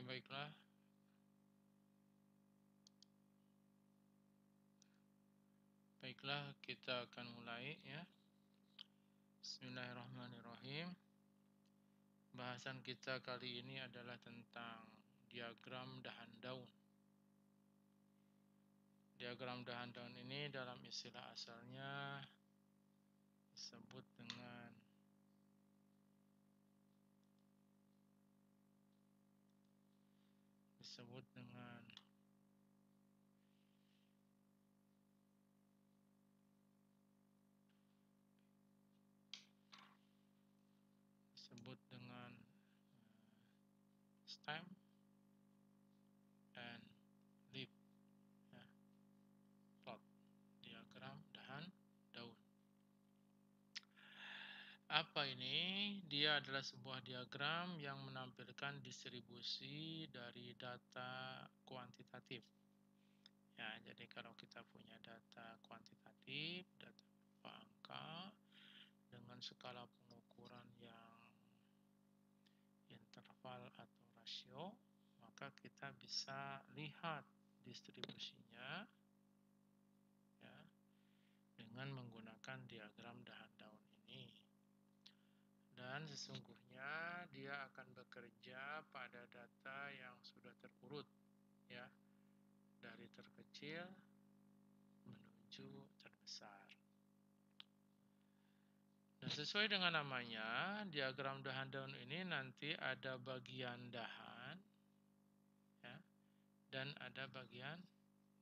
baiklah. Baiklah, kita akan mulai ya. Bismillahirrahmanirrahim. Bahasan kita kali ini adalah tentang diagram dahan daun. Diagram dahan daun ini dalam istilah asalnya disebut dengan disebut dengan stem and leaf ya, plot, diagram dahan daun. Apa ini? Dia adalah sebuah diagram yang menampilkan distribusi dari data kuantitatif. Ya, jadi kalau kita punya data kuantitatif, data berupa angka dengan skala pengukuran yang interval atau rasio, maka kita bisa lihat distribusinya ya dengan menggunakan diagram dahan daun ini. Dan sesungguhnya dia akan bekerja pada data yang sudah terurut ya, dari terkecil menuju terbesar. Dan sesuai dengan namanya, diagram dahan daun ini nanti ada bagian dahan ya, dan ada bagian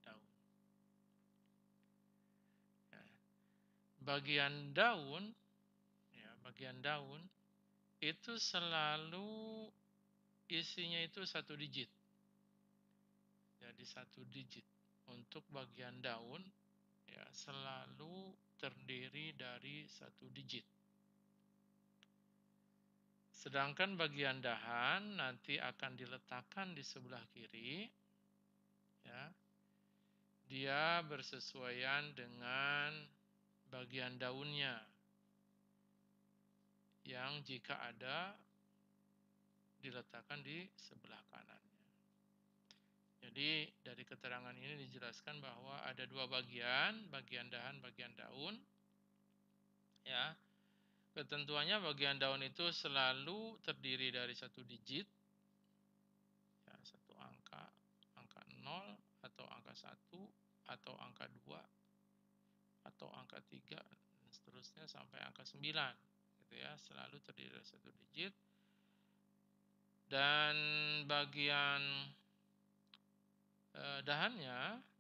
daun. Ya. Bagian daun ya, bagian daun itu selalu isinya itu satu digit. Jadi satu digit. Untuk bagian daun ya selalu terdiri dari satu digit. Sedangkan bagian dahan nanti akan diletakkan di sebelah kiri ya. Dia bersesuaian dengan bagian daunnya yang jika ada diletakkan di sebelah kanannya. Jadi dari keterangan ini dijelaskan bahwa ada dua bagian dahan, bagian daun. Ya, ketentuannya bagian daun itu selalu terdiri dari satu digit, ya, satu angka 0 atau angka 1 atau angka 2 atau angka 3 dan seterusnya sampai angka 9 gitu ya, selalu terdiri dari satu digit. Dan bagian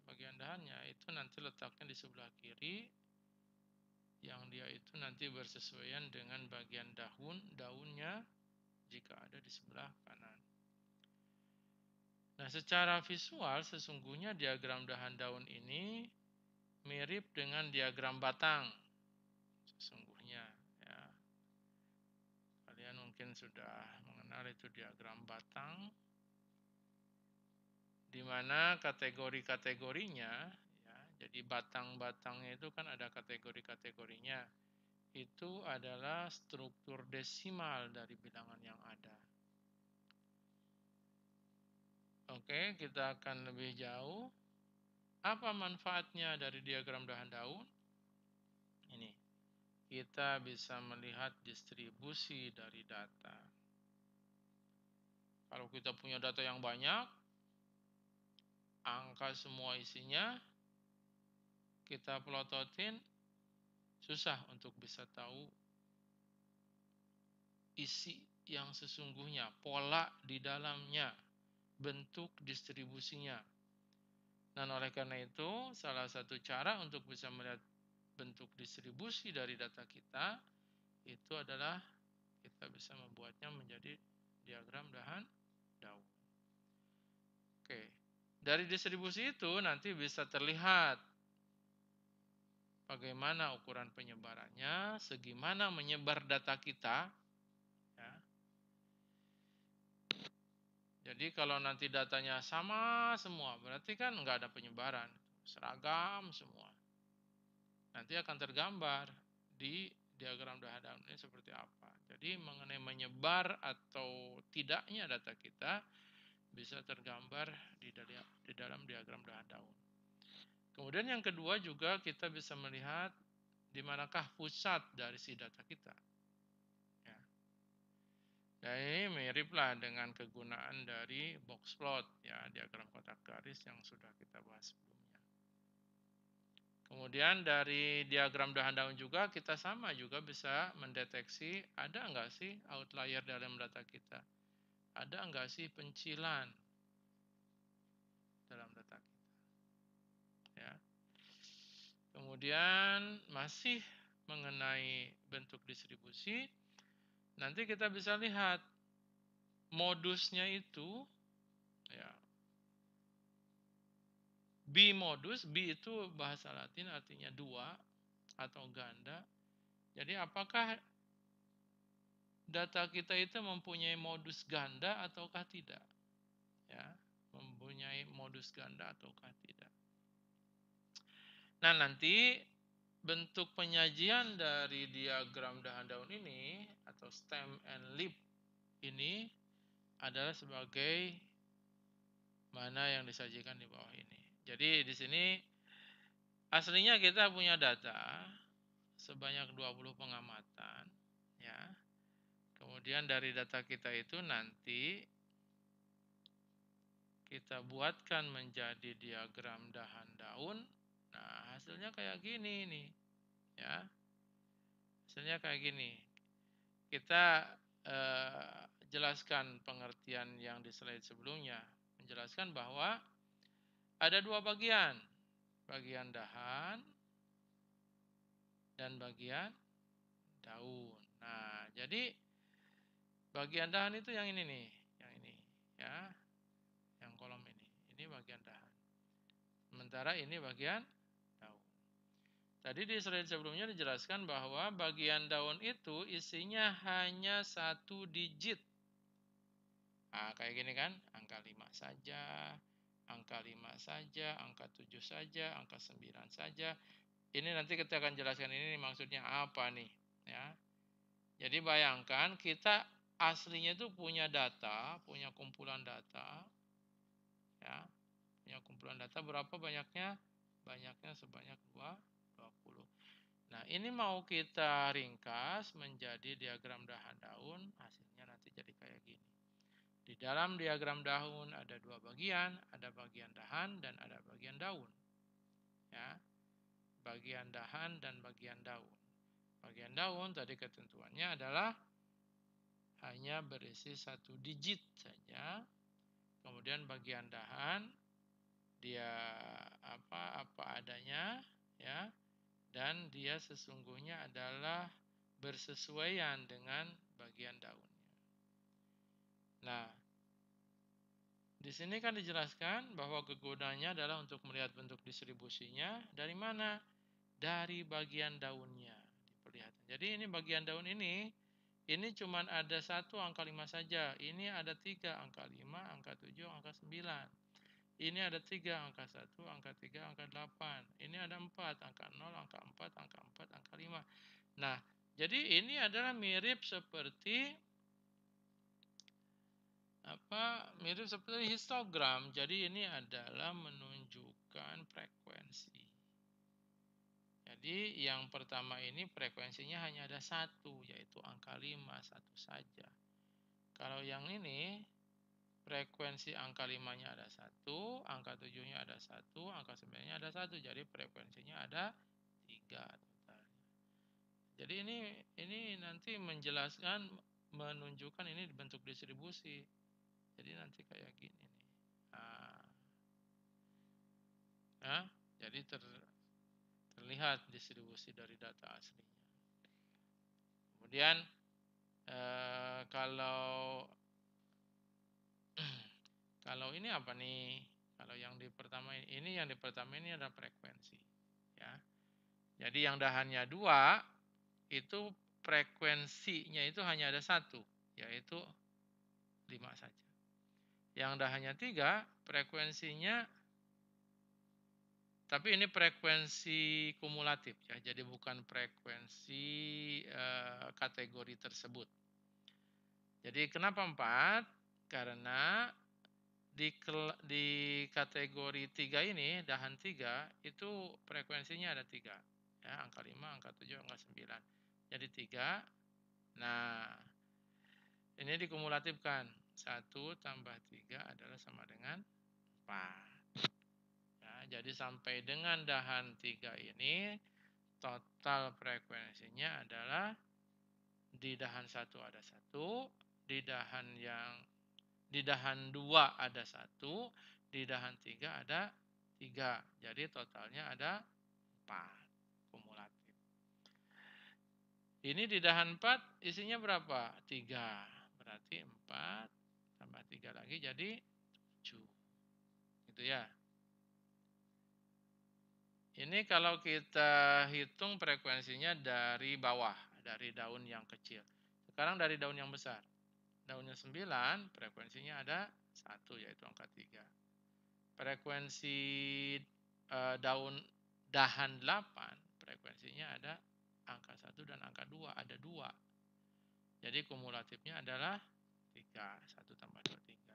bagian dahannya itu nanti letaknya di sebelah kiri, yang dia itu nanti bersesuaian dengan bagian daunnya jika ada di sebelah kanan. Nah, secara visual sesungguhnya diagram dahan daun ini mirip dengan diagram batang sesungguhnya ya. Kalian mungkin sudah mengenal itu diagram batang, di mana kategori-kategorinya ya, jadi batang-batangnya itu kan ada kategori-kategorinya. Itu adalah struktur desimal dari bilangan yang ada. Oke, kita akan lebih jauh. Apa manfaatnya dari diagram dahan daun? Ini, kita bisa melihat distribusi dari data. Kalau kita punya data yang banyak, angka semua isinya, kita plototin, susah untuk bisa tahu isi yang sesungguhnya, pola di dalamnya, bentuk distribusinya. Dan oleh karena itu, salah satu cara untuk bisa melihat bentuk distribusi dari data kita, itu adalah kita bisa membuatnya menjadi diagram dahan daun. Oke, dari distribusi itu nanti bisa terlihat bagaimana ukuran penyebarannya, segimana menyebar data kita. Ya. Jadi kalau nanti datanya sama semua, berarti kan nggak ada penyebaran, seragam semua. Nanti akan tergambar di diagram dahan daun ini seperti apa. Jadi mengenai menyebar atau tidaknya data kita bisa tergambar di dalam diagram dahan daun. Kemudian yang kedua juga kita bisa melihat di manakah pusat dari si data kita. Ya. Dan ini miriplah dengan kegunaan dari box plot, ya, diagram kotak garis yang sudah kita bahas sebelumnya. Kemudian dari diagram dahan daun juga kita sama juga bisa mendeteksi ada enggak sih outlier dalam data kita. Ada enggak sih pencilan dalam data kita. Ya. Kemudian masih mengenai bentuk distribusi, nanti kita bisa lihat modusnya itu, ya, bimodus, bi itu bahasa Latin artinya dua atau ganda. Jadi apakah data kita itu mempunyai modus ganda ataukah tidak? Ya, mempunyai modus ganda ataukah tidak? Nah, nanti bentuk penyajian dari diagram dahan daun ini atau stem and leaf ini adalah sebagai mana yang disajikan di bawah ini. Jadi di sini aslinya kita punya data sebanyak 20 pengamatan, ya. Kemudian dari data kita itu nanti kita buatkan menjadi diagram dahan daun. Nah, hasilnya kayak gini nih, ya. Hasilnya kayak gini. Kita jelaskan pengertian yang di slide sebelumnya, menjelaskan bahwa ada dua bagian, bagian dahan dan bagian daun. Nah, jadi bagian dahan itu yang ini nih, yang ini, ya, yang kolom ini. Ini bagian dahan. Sementara ini bagian daun. Tadi di slide sebelumnya dijelaskan bahwa bagian daun itu isinya hanya 1 digit. Nah, kayak gini kan, angka 5 saja, angka 5 saja, angka 7 saja, angka 9 saja. Ini nanti kita akan jelaskan ini maksudnya apa nih, ya. Jadi bayangkan kita aslinya itu punya data, punya kumpulan data, ya. Punya kumpulan data berapa banyaknya? Banyaknya sebanyak 20. Nah, ini mau kita ringkas menjadi diagram dahan daun, hasilnya nanti jadi kayak gini. Di dalam diagram daun ada dua bagian, ada bagian dahan dan ada bagian daun. Ya, bagian dahan dan bagian daun. Bagian daun tadi ketentuannya adalah hanya berisi 1 digit saja. Kemudian bagian dahan dia apa adanya, ya, dan dia sesungguhnya adalah bersesuaian dengan bagian daunnya. Nah, di sini kan dijelaskan bahwa kegunaannya adalah untuk melihat bentuk distribusinya dari mana? Dari bagian daunnya. Diperlihatkan. Jadi ini bagian daun ini cuma ada 1 angka 5 saja. Ini ada 3 angka 5, angka 7, angka 9. Ini ada 3 angka 1, angka 3, angka 8. Ini ada 4 angka 0, angka 4, angka 4, angka 5. Nah, jadi ini adalah mirip seperti mirip seperti histogram. Jadi ini adalah menunjukkan frekuensi. Jadi yang pertama ini frekuensinya hanya ada 1, yaitu angka 5, 1 saja. Kalau yang ini frekuensi angka 5-nya ada 1, angka 7-nya ada 1, angka 9-nya ada 1. Jadi frekuensinya ada 3 totalnya. Jadi ini nanti menjelaskan, menunjukkan ini bentuk distribusi. Jadi nanti kayak gini nih. Nah, jadi terlihat distribusi dari data aslinya. Kemudian kalau ini apa nih? Kalau yang di pertama ini adalah frekuensi, ya. Jadi yang dahannya 2 itu frekuensinya itu hanya ada 1, yaitu 5 saja. Yang dahannya 3 frekuensinya, tapi ini frekuensi kumulatif, ya. Jadi bukan frekuensi kategori tersebut. Jadi kenapa 4? Karena di kategori 3 ini, dahan 3, itu frekuensinya ada 3. Ya, angka 5, angka 7, angka 9. Jadi 3. Nah, ini dikumulatifkan. 1 tambah 3 adalah sama dengan 4. Ya, jadi sampai dengan dahan 3 ini, total frekuensinya adalah di dahan 1 ada 1, di dahan 2 ada 1, di dahan 3 ada 3. Jadi totalnya ada 4 kumulatif. Ini di dahan 4 isinya berapa? 3. Berarti 4 tambah 3 lagi jadi 7. Gitu ya. Ini kalau kita hitung frekuensinya dari bawah, dari daun yang kecil. Sekarang dari daun yang besar. Daunnya 9, frekuensinya ada 1, yaitu angka 3. Frekuensi dahan 8, frekuensinya ada angka 1 dan angka 2, ada 2. Jadi kumulatifnya adalah 3, 1 tambah 2, 3.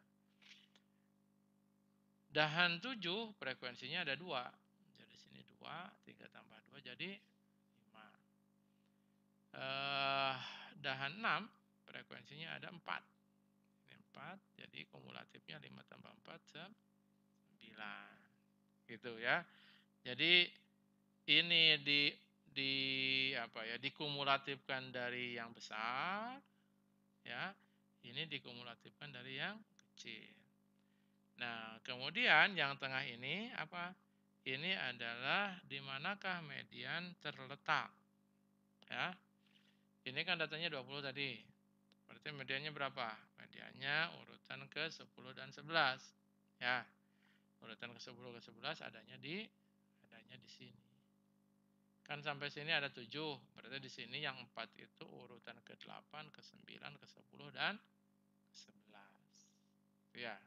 Dahan 7, frekuensinya ada 2. Jadi sini 2, 3 tambah 2 jadi 5. Dahan 6, frekuensinya ada 4. Ini 4, jadi kumulatifnya 5 tambah 4, 9. Gitu ya. Jadi ini dikumulatifkan dari yang besar, ya. Ini dikumulatifkan dari yang kecil. Nah, kemudian yang tengah ini apa? Ini adalah di manakah median terletak. Ya. Ini kan datanya 20 tadi. Berarti mediannya berapa? Mediannya urutan ke 10 dan 11. Ya. Urutan ke 10 ke 11 adanya di sini. Kan sampai sini ada 7. Berarti di sini yang 4 itu urutan ke 8, ke 9, ke 10 dan ke 11. Itu ya.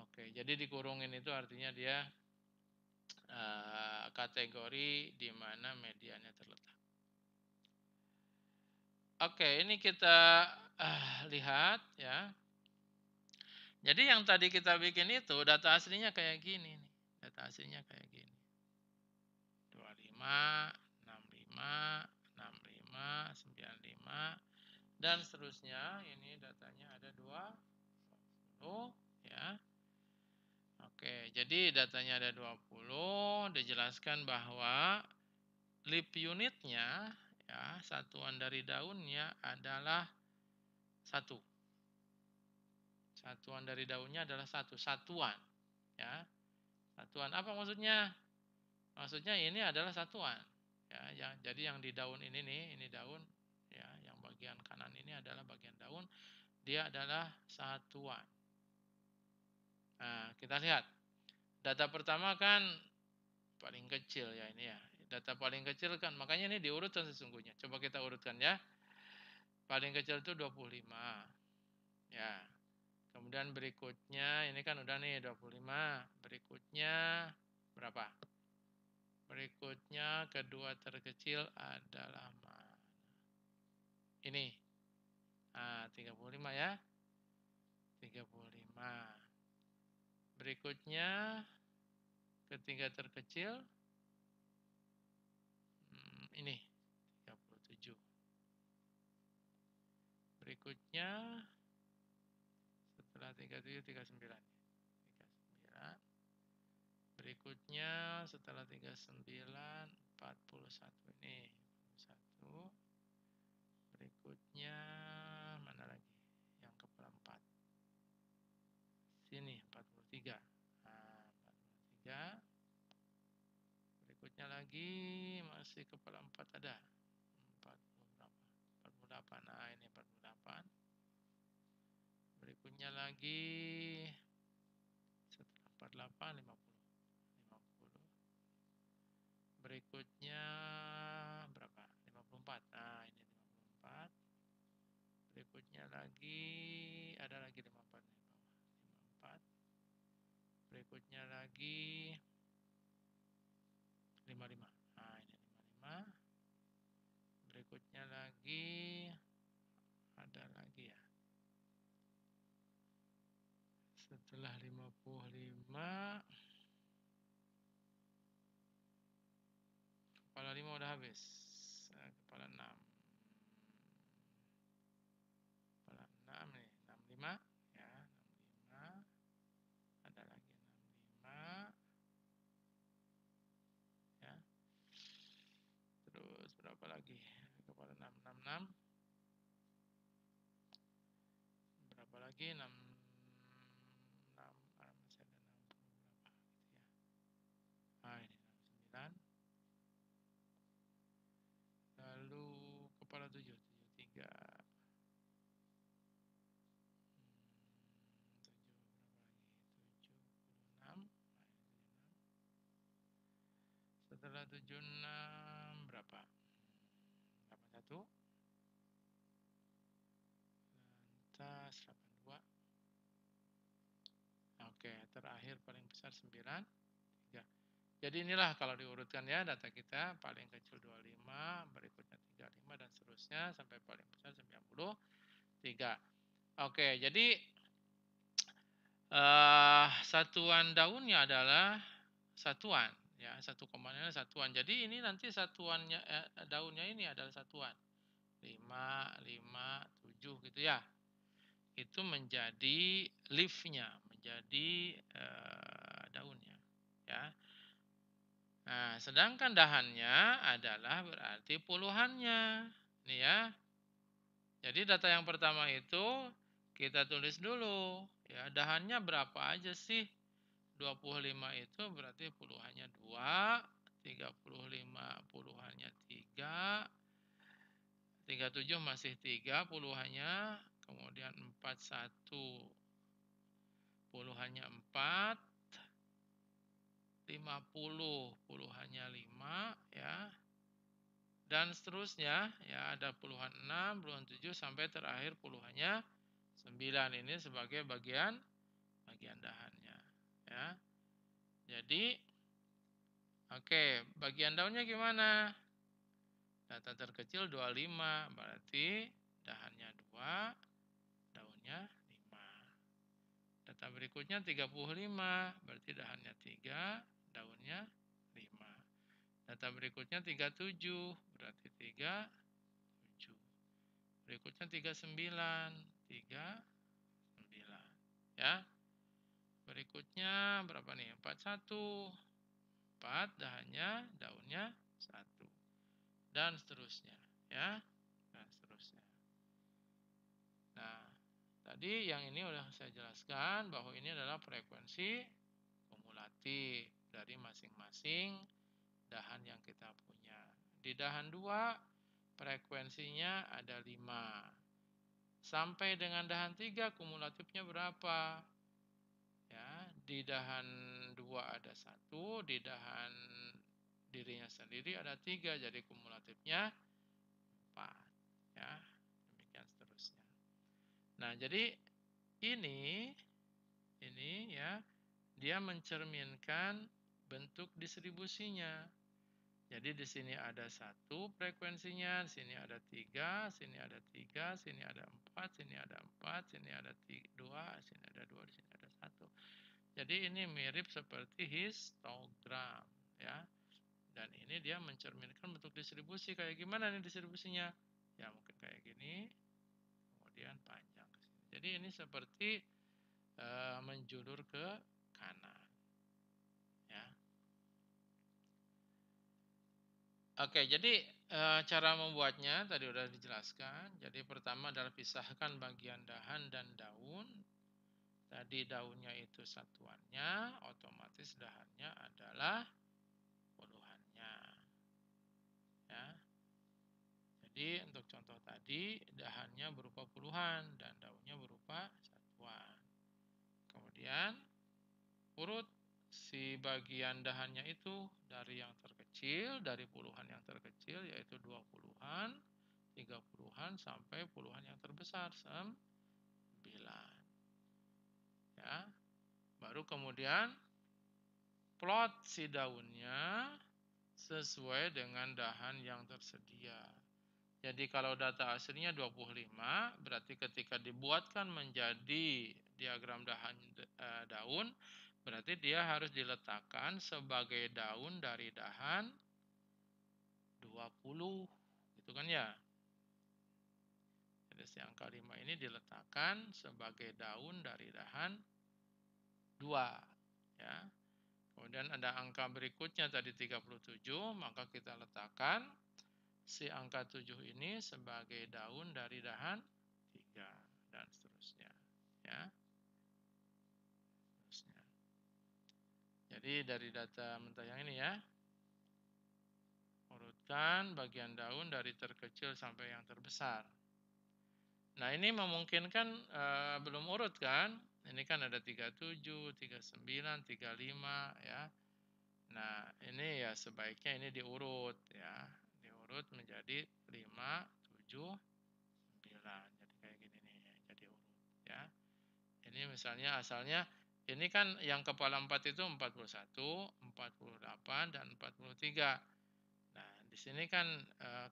Oke, jadi dikurungin itu artinya dia kategori di mana mediannya terletak. Oke, ini kita lihat ya. Jadi yang tadi kita bikin itu data aslinya kayak gini nih. Data aslinya kayak gini. 25, 65, 65, 95 dan seterusnya. Ini datanya ada 20 ya. Oke, jadi datanya ada 20, dijelaskan bahwa leaf unitnya ya, satuan dari daunnya adalah 1. Satuan dari daunnya adalah 1, satuan ya. Satuan apa maksudnya? Maksudnya ini adalah satuan. Ya, jadi yang di daun ini nih, ini daun ya, yang bagian kanan ini adalah bagian daun, dia adalah satuan. Nah, kita lihat. Data pertama kan paling kecil ya ini ya. Data paling kecil kan, makanya ini diurutkan sesungguhnya. Coba kita urutkan ya. Paling kecil itu 25. Ya. Kemudian berikutnya, ini kan udah nih 25. Berikutnya berapa? Berikutnya kedua terkecil adalah mana? Ini. Nah, 35 ya. 35. Berikutnya ketiga terkecil ini 37. Berikutnya setelah 37 39. 39. Berikutnya setelah 39 41 ini. 41. Berikutnya mana lagi? Yang kepala 4. Sini 43. Nah, 43. Berikutnya lagi masih kepala 4 ada. 40 berapa? 48. Nah, ini 48. Berikutnya lagi setelah 48 50. 50. Berikutnya berapa? 54. Nah, ini 54. Berikutnya lagi ada lagi 54 nih bawah. 54. Berikutnya lagi 55. Nah, ini 55. Berikutnya lagi ada lagi ya. Setelah 55, kepala 5 udah habis. Kepala 6. Kepala 6 nih, 65 ya, 65. Ada lagi 65 ya. Terus berapa lagi? Kepala 6, 66. Berapa lagi? 6 masih ada 60 berapa gitu ya. Nah, ini 69. Lalu kepala 7, 73. 7 berapa lagi? 76. Setelah 76 berapa? 81. Lantas 82. Oke, terakhir paling besar 9. Jadi inilah kalau diurutkan ya data kita, paling kecil 25, berikutnya 35 dan seterusnya sampai paling besar 93. Oke, jadi satuan daunnya adalah satuan ya, satu komanya satuan. Jadi ini nanti satuannya daunnya ini adalah satuan. 5, 5, 7 gitu ya. Itu menjadi leaf-nya, menjadi daunnya ya. Nah, sedangkan dahannya adalah berarti puluhannya. Nih ya. Jadi data yang pertama itu kita tulis dulu. Ya, dahannya berapa aja sih? 25 itu berarti puluhannya 2, 35 puluhannya 3, 37 masih 3 puluhannya, kemudian 41 puluhannya 4, 50 puluhannya 5 ya. Dan seterusnya ya, ada puluhan 6, puluhan 7 sampai terakhir puluhannya 9. Ini sebagai bagian dahannya ya. Jadi oke, bagian daunnya gimana? Data terkecil 25, berarti dahannya 2, daunnya 5. Data berikutnya 35, berarti dahannya 3, daunnya 5. Data berikutnya 37, berarti 3, 7. Berikutnya 39, 39. Ya. Berikutnya berapa nih? 41, 4, dahannya, daunnya 1. Dan seterusnya, ya. Dan seterusnya. Nah, tadi yang ini udah saya jelaskan bahwa ini adalah frekuensi kumulatif dari masing-masing dahan yang kita punya. Di dahan 2 frekuensinya ada 5. Sampai dengan dahan 3 kumulatifnya berapa? Ya, di dahan 2 ada 1, di dahan dirinya sendiri ada 3, jadi kumulatifnya 4. Ya, demikian seterusnya. Nah, jadi ini ya, dia mencerminkan bentuk distribusinya. Jadi di sini ada 1 frekuensinya, di sini ada 3, sini ada 3, sini ada 4, sini ada 4, sini ada 2, sini ada 2, di sini ada 1. Jadi ini mirip seperti histogram ya. Dan ini dia mencerminkan bentuk distribusi. Kayak gimana nih distribusinya? Ya mungkin kayak gini, kemudian panjang ke sini. Jadi ini seperti menjulur ke kanan. Ya. Oke, jadi cara membuatnya tadi udah dijelaskan. Jadi pertama adalah pisahkan bagian dahan dan daun. Tadi daunnya itu satuannya, otomatis dahannya adalah puluhannya. Ya. Jadi untuk contoh tadi dahannya berupa puluhan dan daunnya berupa satuan. Kemudian urut si bagian dahannya itu dari yang terkecil, dari puluhan yang terkecil yaitu 20-an, 30-an sampai puluhan yang terbesar 9. Ya. Baru kemudian plot si daunnya sesuai dengan dahan yang tersedia. Jadi kalau data aslinya 25, berarti ketika dibuatkan menjadi diagram daun, berarti dia harus diletakkan sebagai daun dari dahan 20, gitu kan ya. Jadi si angka 5 ini diletakkan sebagai daun dari dahan 2, ya. Kemudian ada angka berikutnya tadi 37, maka kita letakkan si angka 7 ini sebagai daun dari dahan 3 dan seterusnya, ya. Seterusnya. Jadi dari data mentah yang ini ya, urutkan bagian daun dari terkecil sampai yang terbesar. Nah, ini memungkinkan belum urut kan? Ini kan ada 37, 39, 35 ya. Nah, ini ya sebaiknya ini diurut ya. Diurut menjadi 5, 7, 9. Jadi kayak gini nih, jadi urut ya. Ini misalnya asalnya ini kan yang kepala 4 itu 41, 48 dan 43. Nah, di sini kan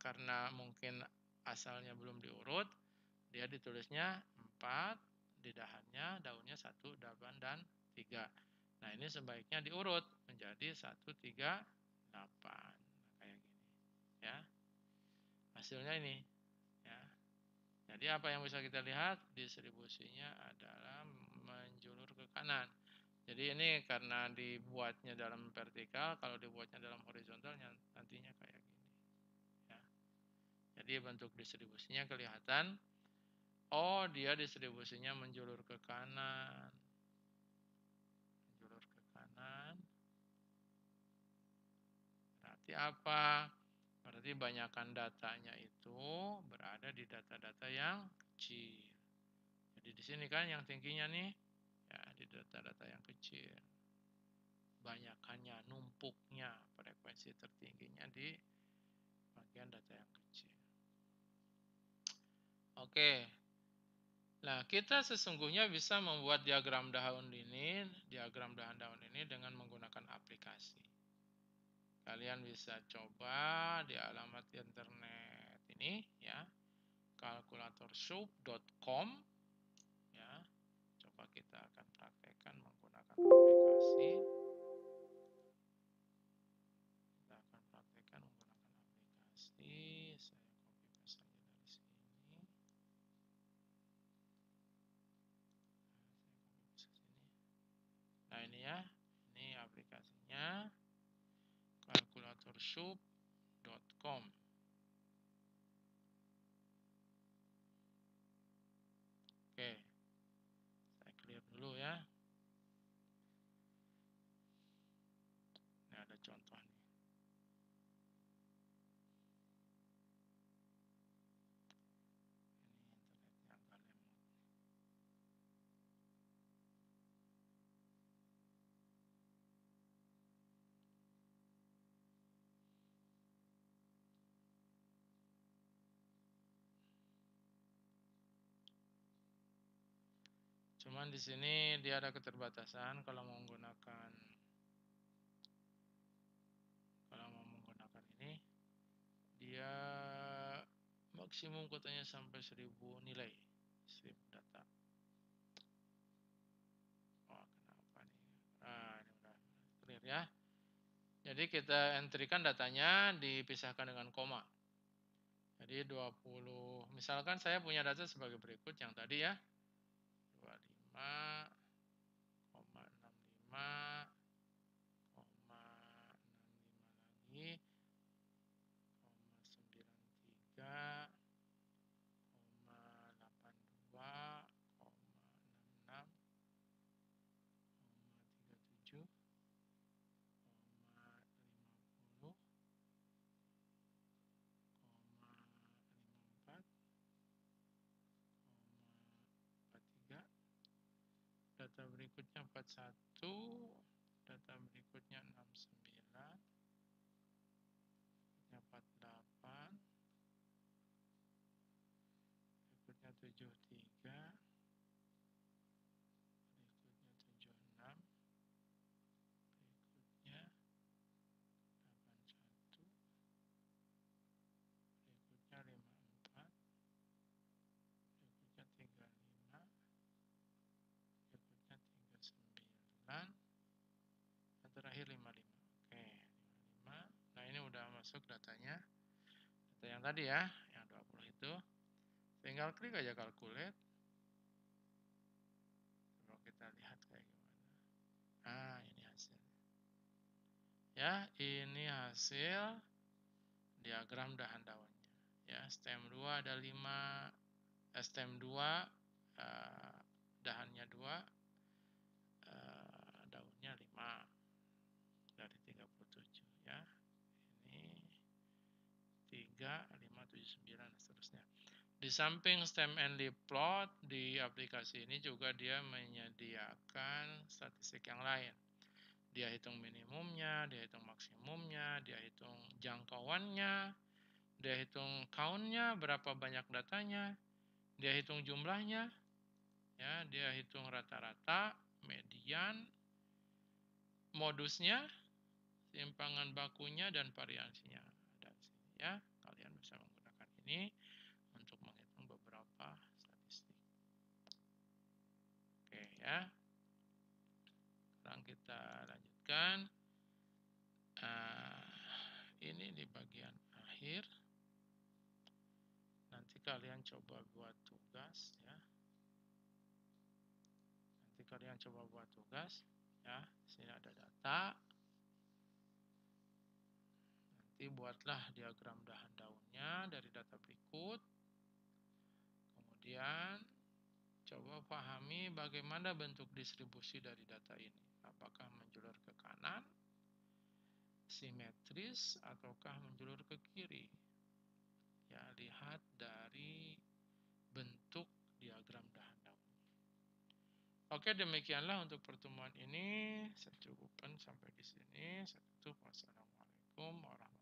karena mungkin asalnya belum diurut, dia ditulisnya 4, di dahannya daunnya 1, 8 dan 3. Nah, ini sebaiknya diurut menjadi 1, 3, 8. Nah, kayak gini ya. Hasilnya ini ya. Jadi apa yang bisa kita lihat? Distribusinya adalah menjulur ke kanan. Jadi ini karena dibuatnya dalam vertikal, kalau dibuatnya dalam horizontal nantinya kayak gini ya. Jadi bentuk distribusinya kelihatan. Oh, dia distribusinya menjulur ke kanan. Menjulur ke kanan. Berarti apa? Berarti banyakkan datanya itu berada di data-data yang kecil. Jadi di sini kan yang tingginya nih, ya di data-data yang kecil. Banyakannya, numpuknya, frekuensi tertingginya di bagian data yang kecil. Oke. Nah, kita sesungguhnya bisa membuat diagram daun daun ini dengan menggunakan aplikasi. Kalian bisa coba di alamat internet ini ya, calculatorsoup.com ya. Coba kita akan praktekkan menggunakan aplikasi. Kita akan praktekkan menggunakan aplikasi. Saya copy paste saja dari sini. Nah, ini ya. Ini aplikasinya calculatorsoup.com. Oke. Saya clear dulu ya. Ini ada contoh nih. Ini internetnya agak lemot. Cuman di sini dia ada keterbatasan kalau mau menggunakan ini dia maksimum katanya sampai 1000 nilai, 1000 data. Oh, kenapa nih? Ini udah clear ya. Jadi kita entrykan datanya dipisahkan dengan koma. Jadi 20, misalkan saya punya data sebagai berikut yang tadi ya. 25,65, 65 lagi, 93, 82, 66, 37, 50, 54, 43, data berikutnya 41, data berikutnya 69, berikutnya 48, berikutnya 73, berikutnya 76, berikutnya 81, berikutnya 54, berikutnya 35, masuk datanya. Data yang tadi ya, yang 20 itu. Tinggal klik aja calculate. Coba kita lihat kayak gimana. Ah, ini hasil. Ya, ini hasil diagram dahan daunnya. Ya, stem 2 ada 5, stem 2 dahannya 2, daunnya 5 dari 37 ya. Ini 3, 5, 7, 9 dan seterusnya. Di samping stem and leaf plot, di aplikasi ini juga dia menyediakan statistik yang lain. Dia hitung minimumnya, dia hitung maksimumnya, dia hitung jangkauannya, dia hitung count-nya, berapa banyak datanya, dia hitung jumlahnya, ya, dia hitung rata-rata, median, modusnya, simpangan bakunya, dan variansinya. Ada di sini ya. Kalian bisa menggunakan ini untuk menghitung beberapa statistik. Oke ya. Sekarang kita lanjutkan. Ini di bagian akhir. Nanti kalian coba buat tugas ya. Nanti kalian coba buat tugas ya. Sini ada data. Nanti buatlah diagram dahan daunnya dari data berikut. Kemudian coba pahami bagaimana bentuk distribusi dari data ini. Apakah menjulur ke kanan, simetris, ataukah menjulur ke kiri? Ya, lihat dari bentuk diagram dahan daun. Oke, demikianlah untuk pertemuan ini. Saya cukupkan sampai di sini. Saya tutup. Wassalamualaikum warahmatullahi wabarakatuh.